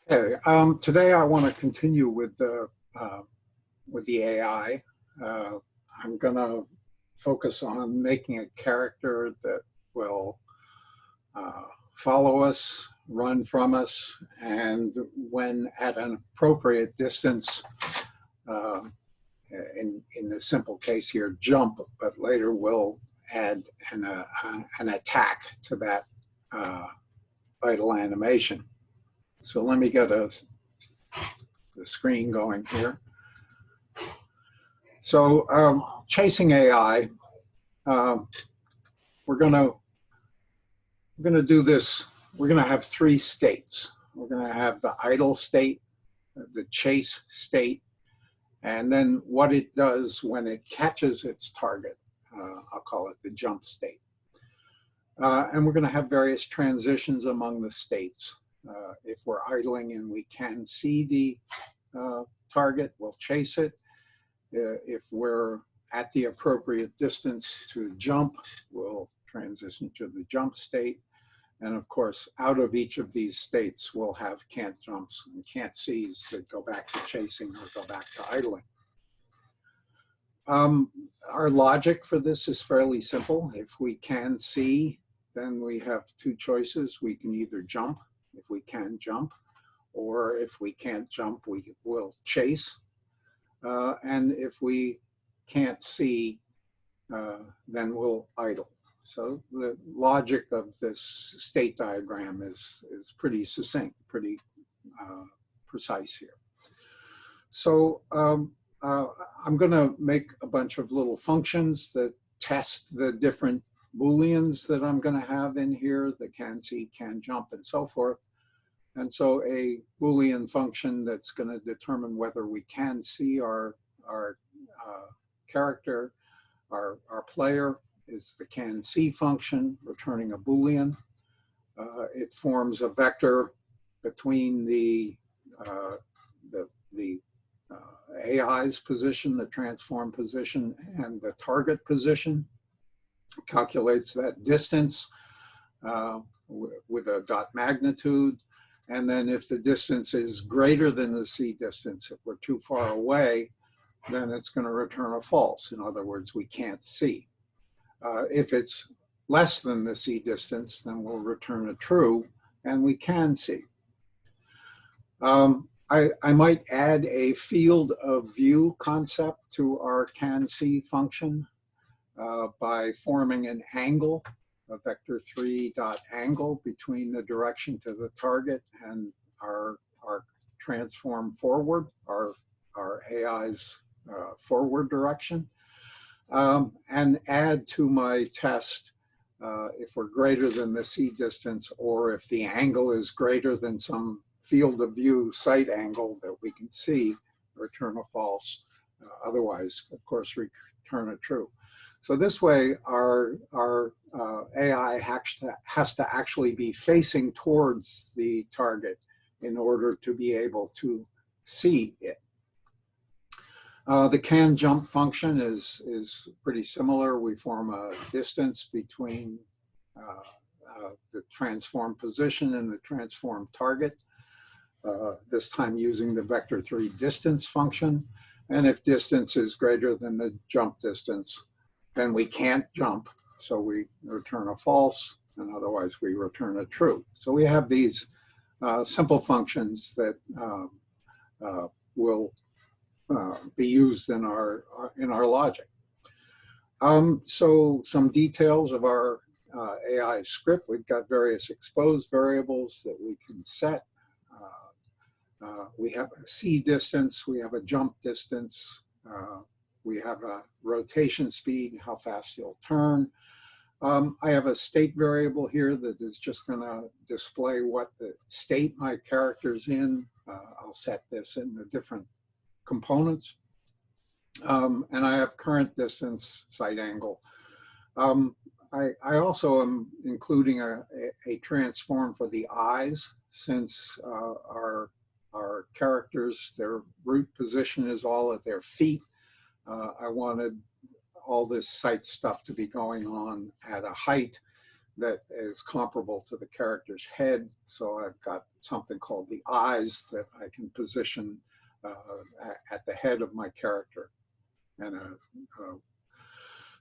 Okay, today I want to continue with the AI. Uh, I'm going to focus on making a character that will uh, follow us, run from us, and when at an appropriate distance, uh, in the simple case here, jump, but later we'll add an attack to that uh, vital animation. So let me get the screen going here. So chasing AI, we're gonna do this. We're gonna have three states. We're gonna have the idle state, the chase state, and then what it does when it catches its target. I'll call it the jump state. And we're gonna have various transitions among the states. If we're idling and we can see the target, we'll chase it. If we're at the appropriate distance to jump, we'll transition to the jump state. And of course, out of each of these states, we'll have can't jumps and can't sees that go back to chasing or go back to idling. Our logic for this is fairly simple. If we can see, then we have two choices. We can either jump if we can jump, or if we can't jump, we will chase. And if we can't see, then we'll idle. So the logic of this state diagram is pretty succinct, pretty precise here. So I'm going to make a bunch of little functions that test the different Booleans that I'm going to have in here, the can see, can jump, and so forth. And so a Boolean function that's going to determine whether we can see our character, our player, is the can see function, returning a Boolean. It forms a vector between the AI's position, the transform position, and the target position. It calculates that distance with a dot magnitude. And then if the distance is greater than the C distance, if we're too far away, then it's going to return a false. In other words, we can't see. If it's less than the C distance, then we'll return a true, and we can see. I might add a field of view concept to our can see function by forming an angle, a vector3 dot angle between the direction to the target and our transform forward, our AI's forward direction, and add to my test if we're greater than the C distance, or if the angle is greater than some field of view sight angle that we can see, return a false. Otherwise, of course, return a true. So this way, our AI has to actually be facing towards the target in order to be able to see it. The can jump function is pretty similar. We form a distance between the transform position and the transform target, this time using the vector3 distance function. And if distance is greater than the jump distance, then we can't jump, so we return a false, and otherwise we return a true. So we have these simple functions that will be used in our logic. So some details of our AI script. We've got various exposed variables that we can set. We have a C distance, we have a jump distance, we have a rotation speed, how fast you'll turn. I have a state variable here that is just going to display what the state my character's in. I'll set this in the different components. And I have current distance, sight angle. I also am including a transform for the eyes, since our characters, their root position is all at their feet. I wanted all this sight stuff to be going on at a height that is comparable to the character's head. So I've got something called the eyes that I can position at the head of my character. And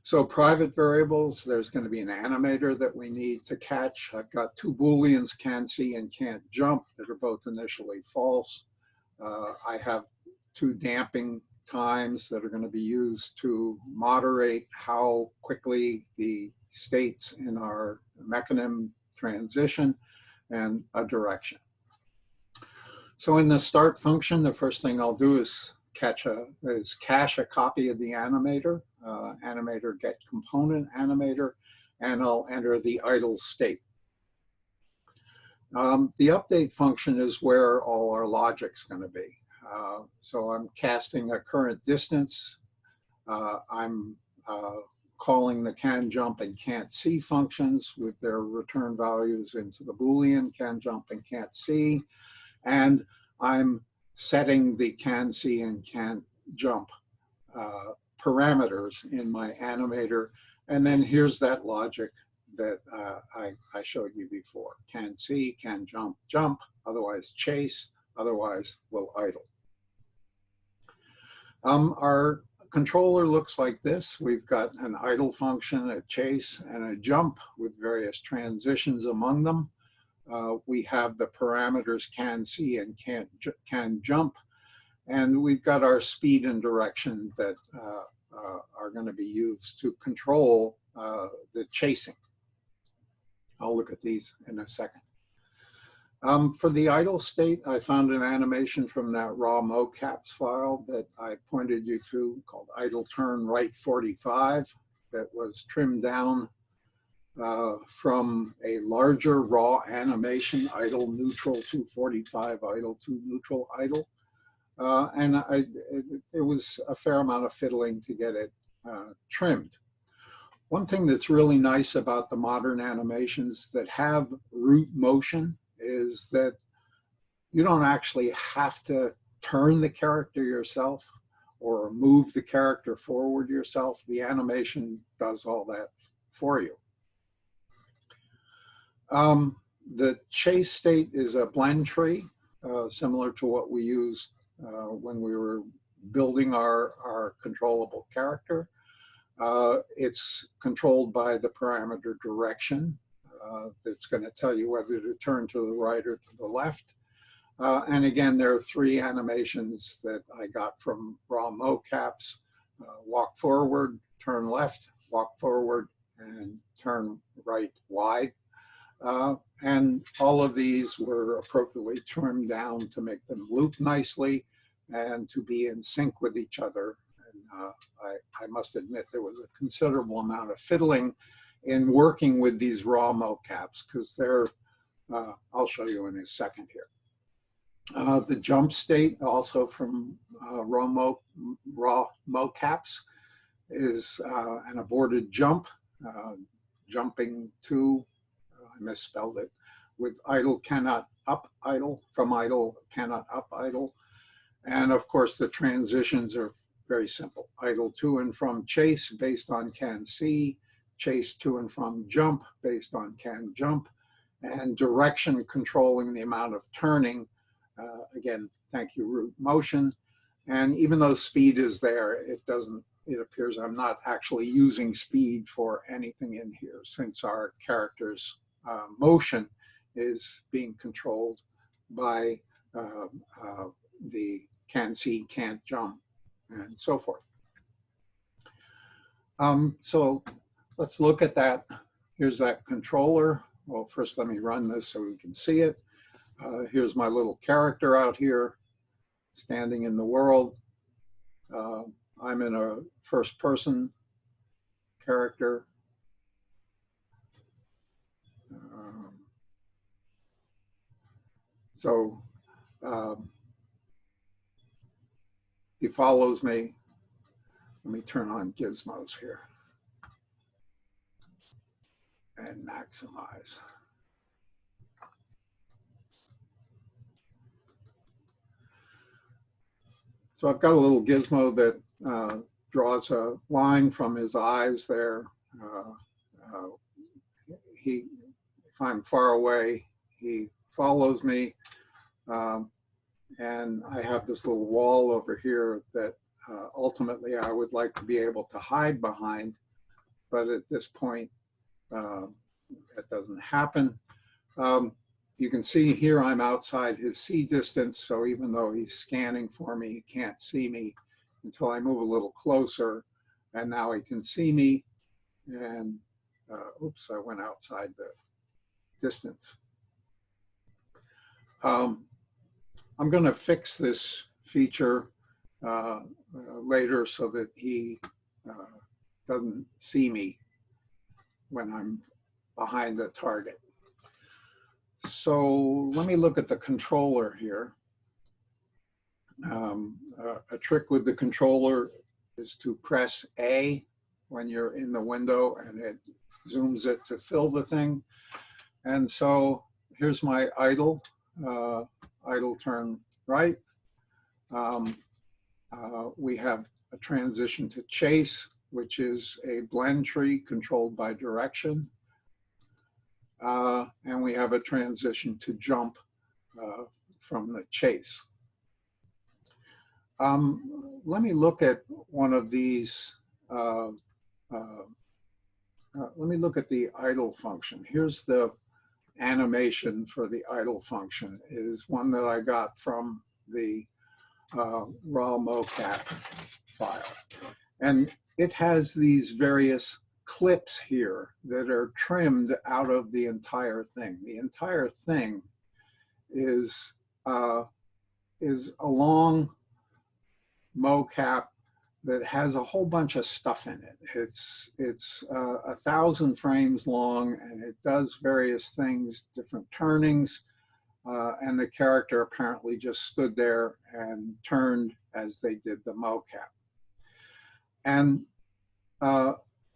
so private variables, there's going to be an animator that we need to catch. I've got two Booleans, can see and can't jump, that are both initially false. I have two damping times that are going to be used to moderate how quickly the states in our Macanim transition, and a direction. So in the start function, the first thing I'll do is cache a copy of the animator, animator get component animator, and I'll enter the idle state. The update function is where all our logic's going to be. So I'm casting a current distance. I'm calling the can jump and can't see functions with their return values into the Boolean can jump and can't see. And I'm setting the can see and can't jump parameters in my animator. And then here's that logic that I showed you before. Can see, can jump, jump, otherwise chase, otherwise will idle. Our controller looks like this. We've got an idle function, a chase, and a jump with various transitions among them. We have the parameters can see and can jump, and we've got our speed and direction that are going to be used to control the chasing. I'll look at these in a second. For the idle state, I found an animation from that raw mocaps file that I pointed you to called idle turn right 45 that was trimmed down from a larger raw animation, idle neutral 245, idle 2 neutral idle. And it was a fair amount of fiddling to get it trimmed. One thing that's really nice about the modern animations that have root motion is that you don't actually have to turn the character yourself or move the character forward yourself. The animation does all that for you. The chase state is a blend tree, similar to what we used when we were building our controllable character. It's controlled by the parameter direction. That's going to tell you whether to turn to the right or to the left. And again, there are three animations that I got from raw mocaps: walk forward, turn left, walk forward, and turn right wide. And all of these were appropriately trimmed down to make them loop nicely and to be in sync with each other. And I must admit there was a considerable amount of fiddling in working with these raw mocaps, because they're, I'll show you in a second here. The jump state, also from raw mocaps, is an aborted jump, jumping to, I misspelled it, with idle cannot up idle, from idle cannot up idle. And of course the transitions are very simple. Idle to and from chase based on can see, chase to and from jump based on can jump, and direction controlling the amount of turning. Again, thank you, root motion. And even though speed is there, it appears I'm not actually using speed for anything in here, since our character's motion is being controlled by the can see, can't jump, and so forth. So let's look at that. Here's that controller. Well, first let me run this so we can see it. Here's my little character out here standing in the world. I'm in a first person character. He follows me. Let me turn on gizmos here and maximize. So I've got a little gizmo that draws a line from his eyes there. if I'm far away, he follows me. And I have this little wall over here that ultimately I would like to be able to hide behind. But at this point, that doesn't happen. You can see here I'm outside his C distance, so even though he's scanning for me, he can't see me until I move a little closer, and now he can see me, and oops, I went outside the distance. I'm going to fix this feature later so that he doesn't see me when I'm behind the target. So let me look at the controller here. A trick with the controller is to press A when you're in the window, and it zooms it to fill the thing. And so here's my idle turn right. We have a transition to chase, which is a blend tree controlled by direction. And we have a transition to jump from the chase. Let me look at one of these. Let me look at the idle function. Here's the animation for the idle function. Is one that I got from the raw mocap file. And it has these various clips here that are trimmed out of the entire thing. The entire thing is a long mocap that has a whole bunch of stuff in it. It's 1,000 frames long, and it does various things, different turnings, and the character apparently just stood there and turned as they did the mocap. And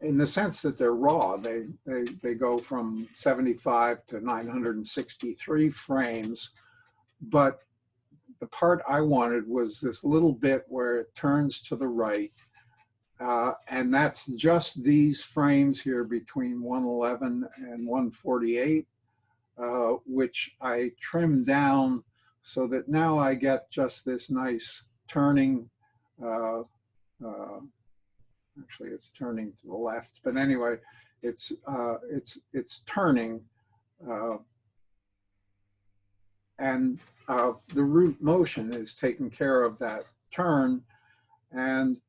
in the sense that they're raw, they go from 75 to 963 frames, but the part I wanted was this little bit where it turns to the right, and that's just these frames here between 111 and 148, which I trimmed down so that now I get just this nice turning. Actually, it's turning to the left, but anyway, it's turning, and the root motion is taking care of that turn, and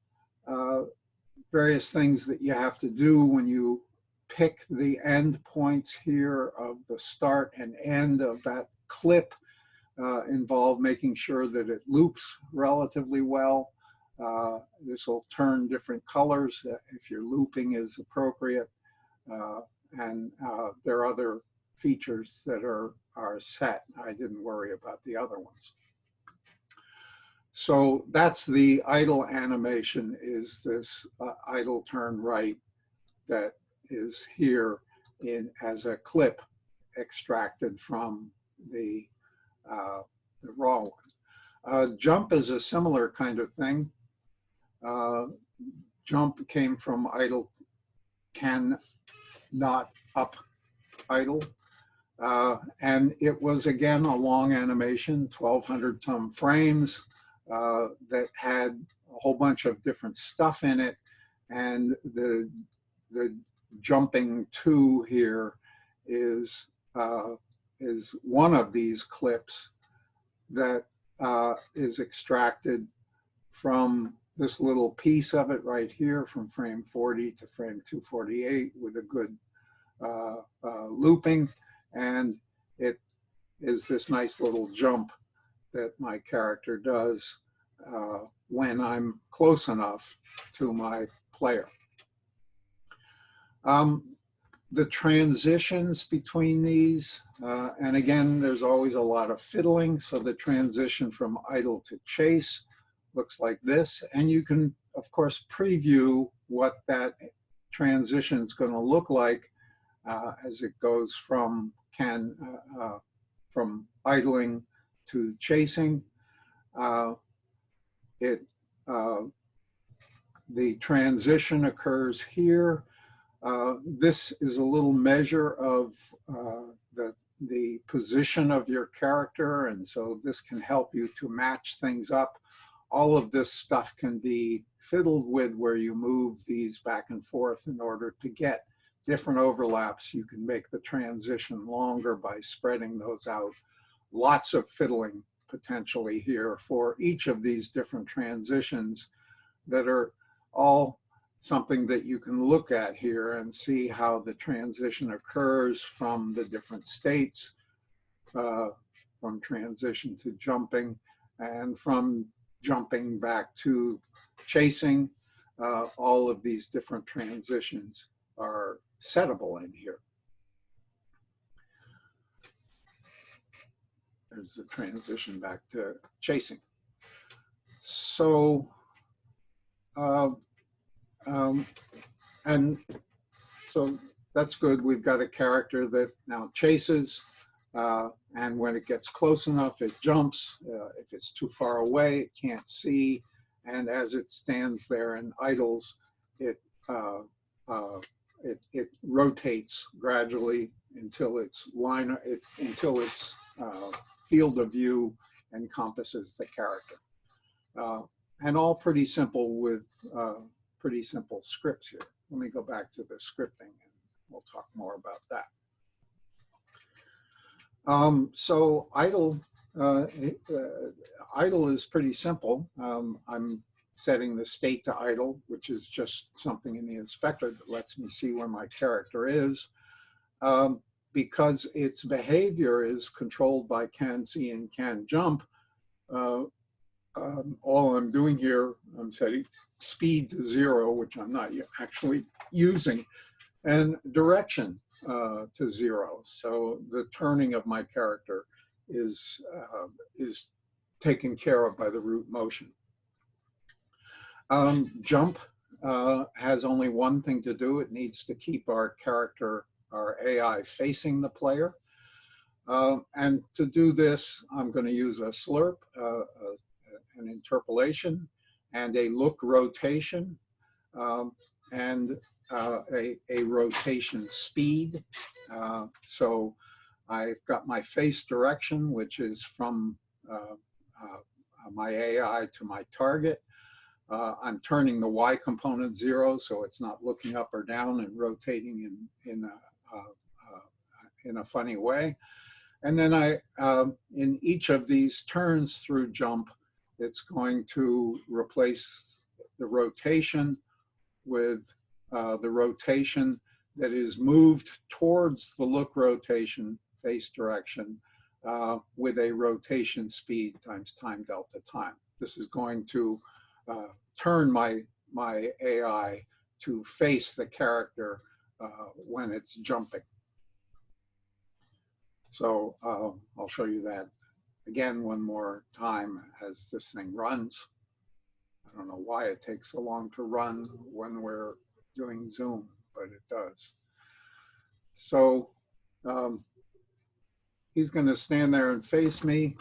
various things that you have to do when you pick the end points here of the start and end of that clip involve making sure that it loops relatively well. This will turn different colors if your looping is appropriate, and there are other features that are set. I didn't worry about the other ones. So that's the idle animation, is this idle turn right that is here as a clip extracted from the raw one. Jump is a similar kind of thing. Jump came from idle can not up idle. And it was, again, a long animation, 1,200 some frames, that had a whole bunch of different stuff in it. And the jumping to here is one of these clips that is extracted from this little piece of it right here from frame 40 to frame 248 with a good looping. And it is this nice little jump that my character does when I'm close enough to my player. The transitions between these, and again, there's always a lot of fiddling. So the transition from idle to chase looks like this. And you can, of course, preview what that transition is going to look like as it goes from idling to chasing. The transition occurs here. This is a little measure of the position of your character, and so this can help you to match things up. All of this stuff can be fiddled with where you move these back and forth in order to get different overlaps. You can make the transition longer by spreading those out. Lots of fiddling potentially here for each of these different transitions that are all something that you can look at here and see how the transition occurs from the different states, from transition to jumping, and from jumping back to chasing. All of these different transitions are settable in here. There's the transition back to chasing. So, and so that's good. We've got a character that now chases, and when it gets close enough, it jumps. If it's too far away, it can't see. And as it stands there and idles, it rotates gradually until its field of view encompasses the character. And all pretty simple with pretty simple scripts here. Let me go back to the scripting and we'll talk more about that. So idle is pretty simple. I'm setting the state to idle, which is just something in the inspector that lets me see where my character is. Because its behavior is controlled by can see and can jump, all I'm doing here, I'm setting speed to 0, which I'm not actually using, and direction to 0. So the turning of my character is taken care of by the root motion. Jump has only one thing to do. It needs to keep our character, our AI, facing the player. And to do this, I'm going to use a slurp, an interpolation, and a look rotation, and a rotation speed. So I've got my face direction, which is from my AI to my target. I'm turning the Y component 0, so it's not looking up or down and rotating in a funny way. And then in each of these turns through jump, it's going to replace the rotation with the rotation that is moved towards the look rotation face direction with a rotation speed times time delta time. This is going to turn my AI to face the character when it's jumping. So I'll show you that again one more time as this thing runs. I don't know why it takes so long to run when we're doing Zoom, but it does. So he's going to stand there and face me.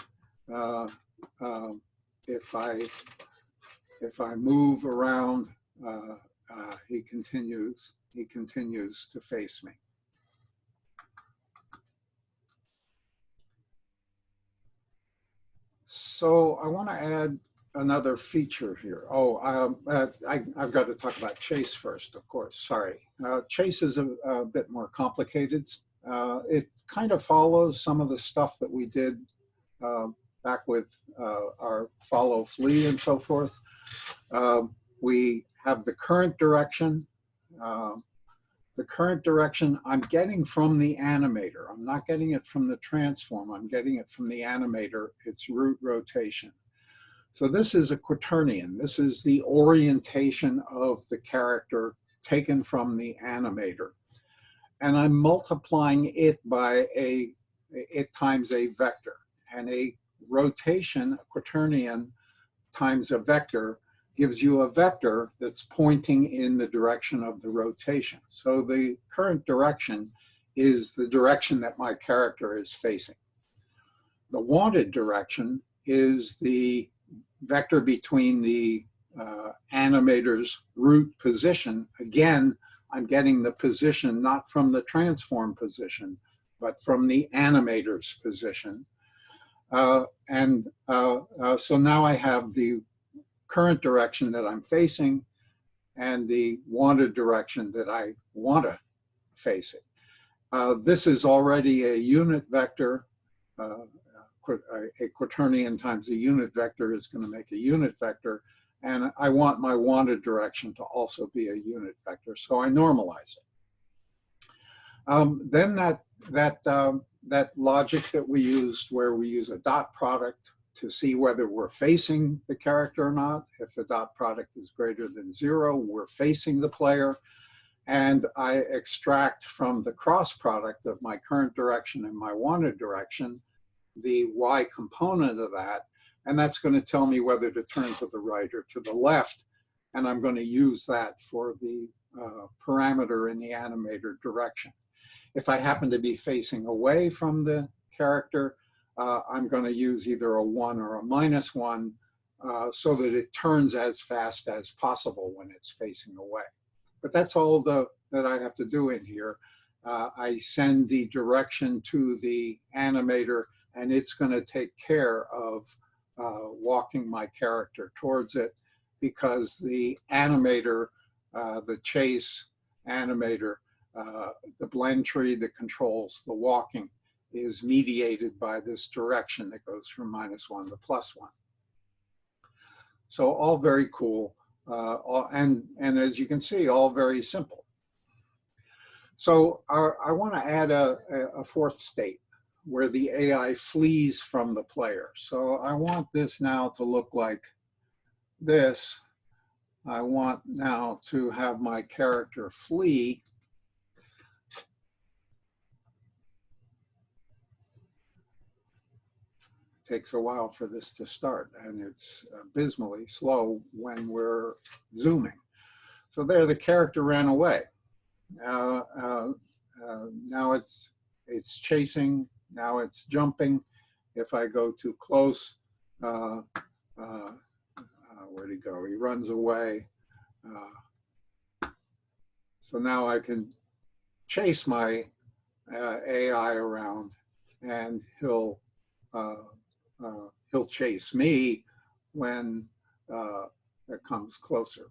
If I move around, he continues to face me. So I want to add another feature here. Oh, I've got to talk about chase first, of course. Sorry. Chase is a bit more complicated. It kind of follows some of the stuff that we did back with our follow, flee, and so forth. We have the current direction. The current direction I'm getting from the animator. I'm not getting it from the transform. I'm getting it from the animator, its root rotation. So this is a quaternion. This is the orientation of the character taken from the animator. And I'm multiplying it by it times a vector. And a rotation, a quaternion times a vector gives you a vector that's pointing in the direction of the rotation. So the current direction is the direction that my character is facing. The wanted direction is the vector between the animator's root position. Again, I'm getting the position not from the transform position, but from the animator's position. So now I have the current direction that I'm facing and the wanted direction that I want to face it. This is already a unit vector. A quaternion times a unit vector is going to make a unit vector. And I want my wanted direction to also be a unit vector. So I normalize it. Then that logic that we used, where we use a dot product to see whether we're facing the character or not. If the dot product is greater than 0, we're facing the player. And I extract from the cross product of my current direction and my wanted direction the y component of that. And that's going to tell me whether to turn to the right or to the left. And I'm going to use that for the parameter in the animator direction. If I happen to be facing away from the character, I'm going to use either a 1 or a -1 so that it turns as fast as possible when it's facing away. But that's all that I have to do in here. I send the direction to the animator, and it's going to take care of walking my character towards it, because the animator, the chase animator, the blend tree that controls the walking is mediated by this direction that goes from -1 to +1. So all very cool, and as you can see, all very simple. So I want to add a fourth state where the AI flees from the player. So I want this now to look like this. I want now to have my character flee. Takes a while for this to start, and it's abysmally slow when we're zooming. So there, the character ran away. Now it's chasing. Now it's jumping. If I go too close, where'd he go? He runs away. So now I can chase my AI around, and he'll chase me when it comes closer.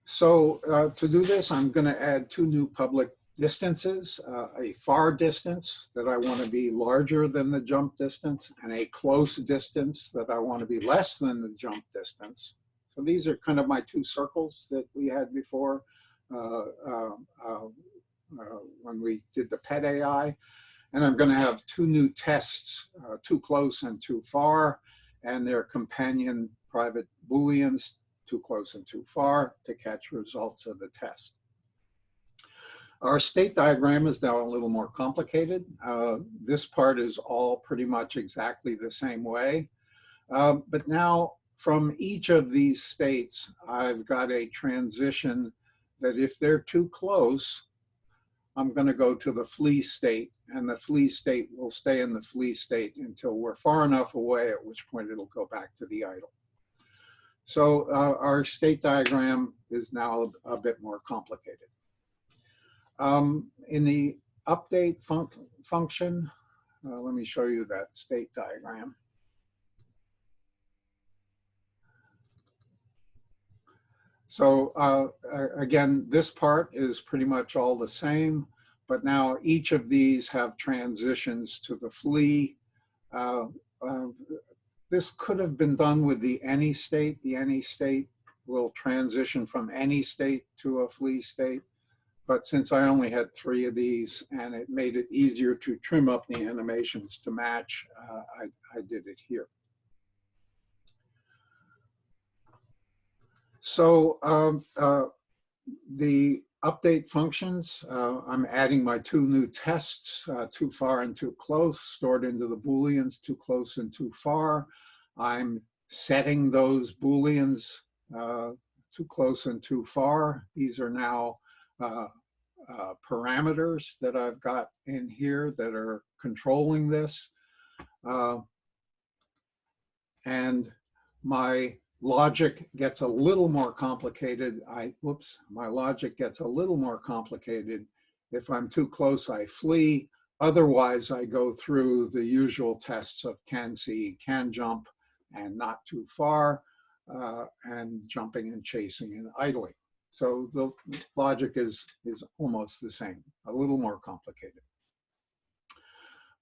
So to do this, I'm going to add 2 new public distances, a far distance that I want to be larger than the jump distance, and a close distance that I want to be less than the jump distance. So these are kind of my 2 circles that we had before when we did the pet AI. And I'm going to have 2 new tests, too close and too far, and their companion private Booleans, too close and too far, to catch results of the test. Our state diagram is now a little more complicated. This part is all pretty much exactly the same way. But now from each of these states, I've got a transition that if they're too close, I'm going to go to the flee state, and the flee state will stay in the flee state until we're far enough away, at which point it'll go back to the idle. So our state diagram is now a bit more complicated. In the update function, let me show you that state diagram. So again, this part is pretty much all the same, but now each of these have transitions to the flee. This could have been done with the any state. The any state will transition from any state to a flee state. But since I only had 3 of these and it made it easier to trim up the animations to match, I did it here. So the update functions, I'm adding my 2 new tests, too far and too close, stored into the Booleans, too close and too far. I'm setting those Booleans too close and too far. These are now parameters that I've got in here that are controlling this. and my logic gets a little more complicated. My logic gets a little more complicated. If I'm too close, I flee. Otherwise, I go through the usual tests of can see, can jump, and not too far, and jumping and chasing and idling. So the logic is almost the same, a little more complicated.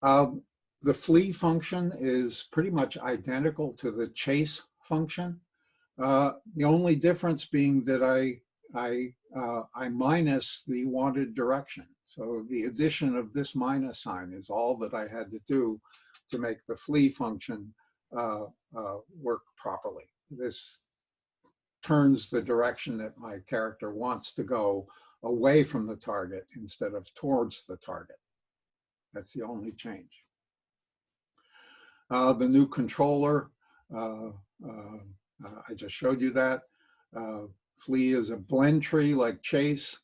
The flee function is pretty much identical to the chase function. The only difference being that I minus the wanted direction. So the addition of this minus sign is all that I had to do to make the flee function work properly. This turns the direction that my character wants to go away from the target instead of towards the target. That's the only change. The new controller, I just showed you that. Flee is a blend tree like chase,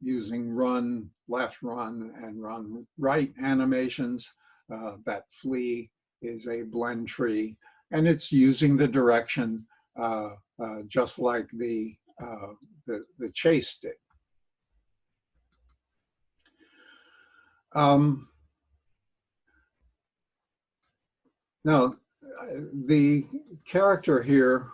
using run left, run, and run right animations. That flee is a blend tree, and it's using the direction just like the chase did. Now, the character here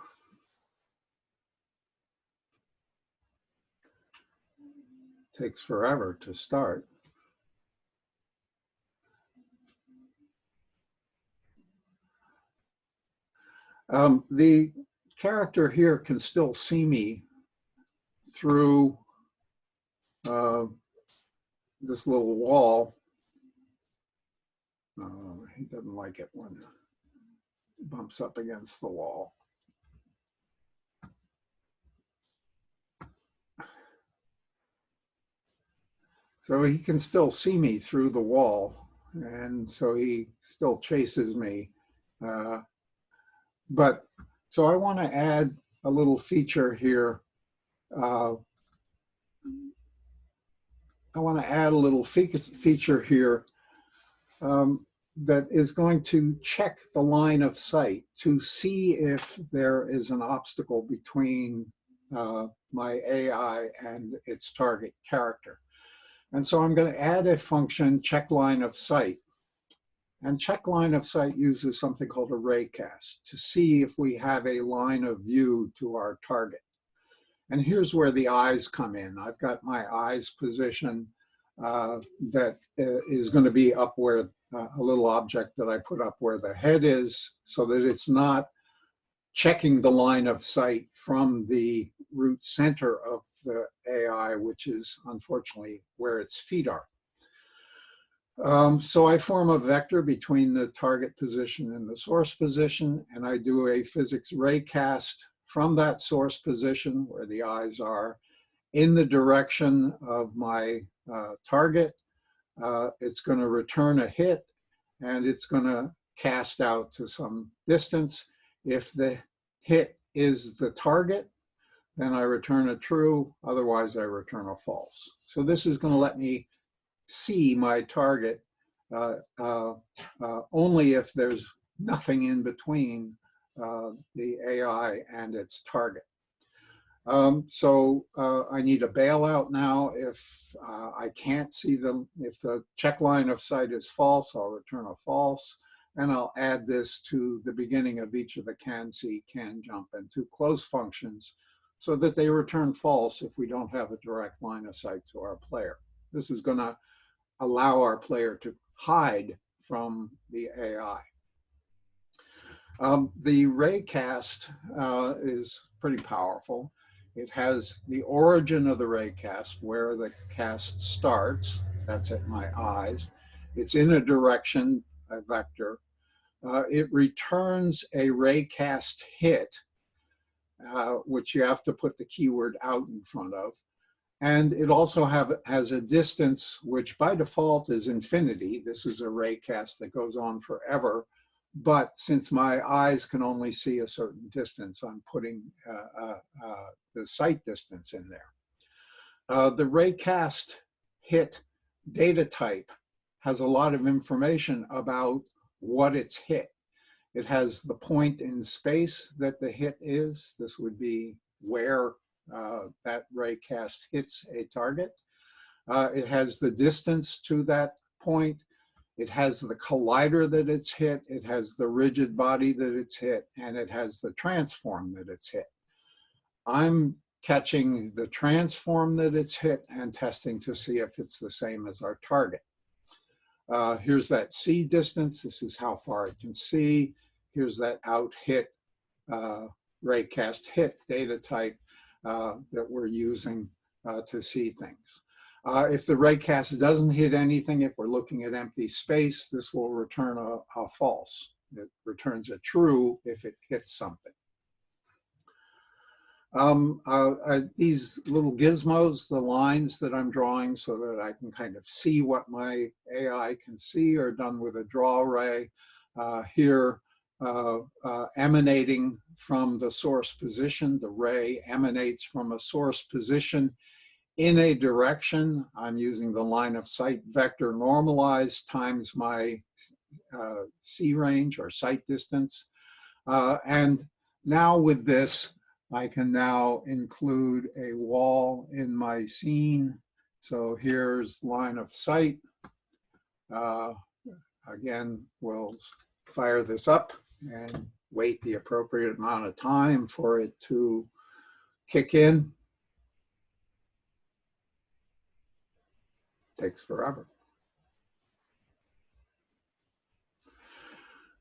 takes forever to start. The character here can still see me through this little wall. He doesn't like it when it bumps up against the wall. So he can still see me through the wall, and so he still chases me. But so I want to add a little feature here. I want to add a little feature here that is going to check the line of sight to see if there is an obstacle between my AI and its target character. And so I'm going to add a function, check line of sight. And check line of sight uses something called a Raycast to see if we have a line of view to our target. And here's where the eyes come in. I've got my eyes position that is going to be up where a little object that I put up where the head is, so that it's not checking the line of sight from the root center of the AI, which is unfortunately where its feet are. So I form a vector between the target position and the source position, and I do a physics raycast from that source position where the eyes are in the direction of my target. It's going to return a hit, and it's going to cast out to some distance. If the hit is the target, then I return a true, otherwise I return a false. So this is going to let me see my target only if there's nothing in between the AI and its target. So I need a bailout now. If I can't see them, if the check line of sight is false, I'll return a false, and I'll add this to the beginning of each of the can see, can jump, and to close functions so that they return false if we don't have a direct line of sight to our player. This is going to allow our player to hide from the AI. The Raycast is pretty powerful. It has the origin of the Raycast, where the cast starts. That's at my eyes. It's in a direction, a vector. It returns a Raycast hit, which you have to put the keyword out in front of. And it also has a distance, which by default is infinity. This is a Raycast that goes on forever. But since my eyes can only see a certain distance, I'm putting the sight distance in there. The Raycast hit data type has a lot of information about what it's hit. It has the point in space that the hit is. This would be where that raycast hits a target. It has the distance to that point. It has the collider that it's hit. It has the rigid body that it's hit, and it has the transform that it's hit. I'm catching the transform that it's hit and testing to see if it's the same as our target. Here's that C distance. This is how far I can see. Here's that out hit, raycast hit data type that we're using to see things. If the raycast doesn't hit anything, if we're looking at empty space, this will return a false. It returns a true if it hits something. These little gizmos, the lines that I'm drawing so that I can kind of see what my AI can see, are done with a draw ray. Here, emanating from the source position, the ray emanates from a source position in a direction. I'm using the line of sight vector normalized times my C range or sight distance. And now with this, I can now include a wall in my scene. So here's line of sight. Again, we'll fire this up and wait the appropriate amount of time for it to kick in. Takes forever.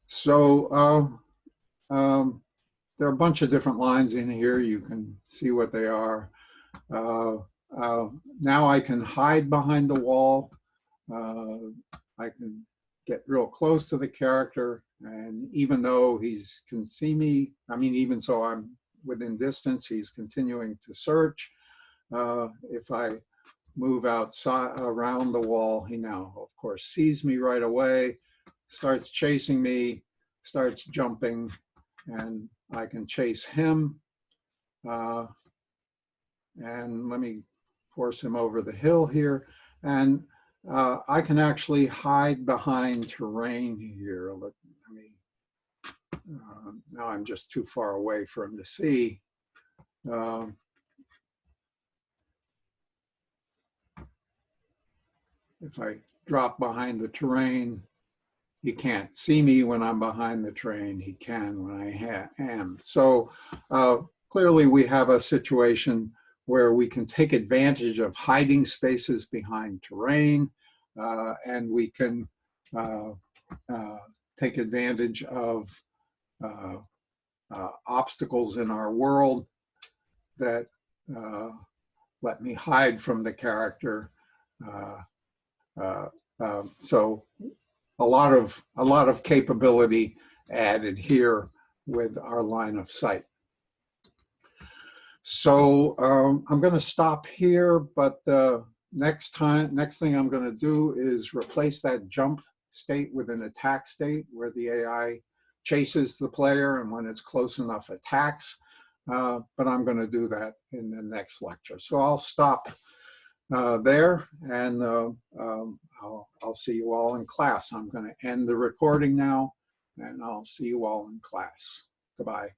So there are a bunch of different lines in here. You can see what they are. Now I can hide behind the wall. I can get real close to the character, and even though he can see me, I mean, even so I'm within distance, he's continuing to search. If I move outside around the wall, he now, of course, sees me right away, starts chasing me, starts jumping, and I can chase him. And let me force him over the hill here. And I can actually hide behind terrain here. Now I'm just too far away for him to see. If I drop behind the terrain, he can't see me when I'm behind the terrain. He can when I am. So clearly we have a situation where we can take advantage of hiding spaces behind terrain, and we can take advantage of obstacles in our world that let me hide from the character. So a lot of capability added here with our line of sight. So I'm going to stop here, but next thing I'm going to do is replace that jump state with an attack state where the AI chases the player and when it's close enough attacks. But I'm going to do that in the next lecture. So I'll stop there, and I'll see you all in class. I'm going to end the recording now, and I'll see you all in class. Goodbye.